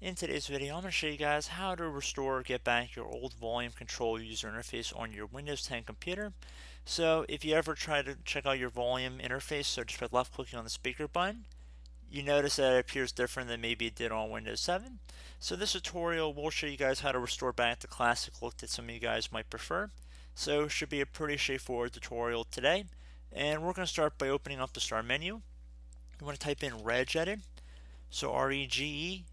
In today's video, I'm going to show you guys how to restore or get back your old volume control user interface on your Windows 10 computer. So if you ever try to check out your volume interface, so just by left clicking on the speaker button, you notice that it appears different than maybe it did on Windows 7. So this tutorial will show you guys how to restore back the classic look that some of you guys might prefer. So it should be a pretty straightforward tutorial today. And we're going to start by opening up the start menu. You want to type in regedit. So regedit.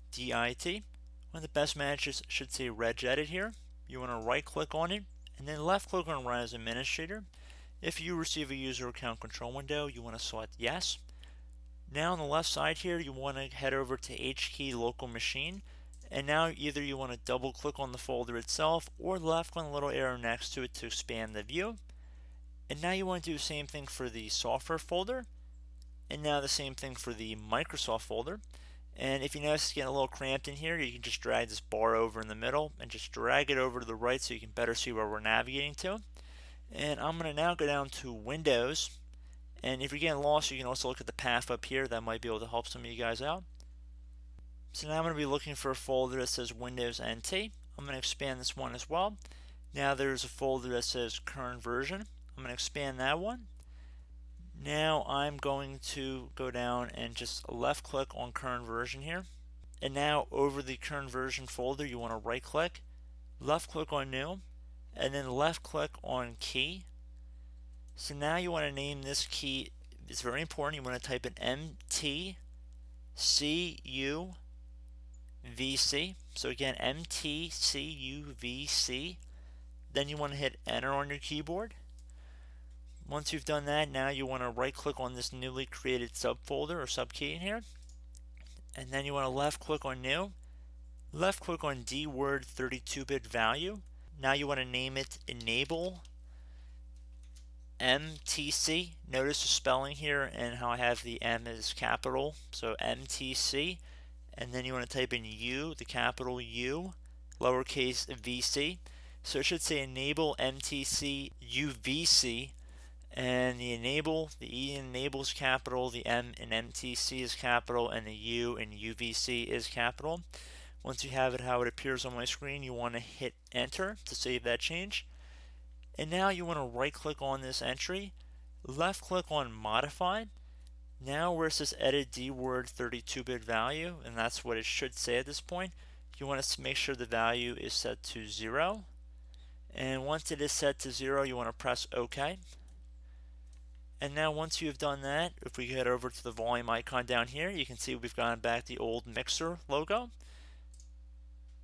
One of the best managers should say regedit here. You want to right click on it and then left click on Run as Administrator. If you receive a user account control window, you want to select yes. Now on the left side here, you want to head over to HKey local machine, and now either you want to double click on the folder itself or left click on the little arrow next to it to expand the view. And now you want to do the same thing for the software folder, and now the same thing for the Microsoft folder. And if you notice it's getting a little cramped in here, you can just drag this bar over in the middle and just drag it over to the right so you can better see where we're navigating to. And I'm going to now go down to Windows. And if you're getting lost, you can also look at the path up here. That might be able to help some of you guys out. So now I'm going to be looking for a folder that says Windows NT. I'm going to expand this one as well. Now there's a folder that says current version. I'm going to expand that one. Now I'm going to go down and just left click on current version here. And now over the current version folder, you want to right click, left click on new, and then left click on key. So now you want to name this key. It's very important. You want to type in MTCUVC. So again, MTCUVC. Then you want to hit enter on your keyboard. Once you've done that, now you want to right click on this newly created subfolder or subkey in here. And then you want to left click on new, left click on dword 32-bit value. Now you want to name it enable MTC. Notice the spelling here and how I have the M as capital, so MTC. And then you want to type in U, the capital U, lowercase VC. So it should say enable MTC UVC. And the enable, the E in enable is capital, the M in MTC is capital, and the U in UVC is capital. Once you have it how it appears on my screen, you want to hit enter to save that change. And now you want to right click on this entry, left click on modified. Now where it says edit dword 32-bit value, and that's what it should say at this point, you want to make sure the value is set to 0. And once it is set to 0, you want to press OK. And now once you've done that, if we head over to the volume icon down here, you can see we've gone back the old Mixer logo.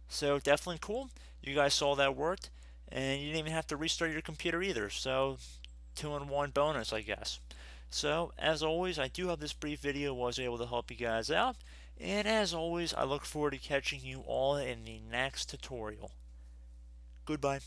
So definitely cool. You guys saw that worked, and you didn't even have to restart your computer either. So 2-in-1 bonus, I guess. So as always, I do hope this brief video was able to help you guys out. And as always, I look forward to catching you all in the next tutorial. Goodbye.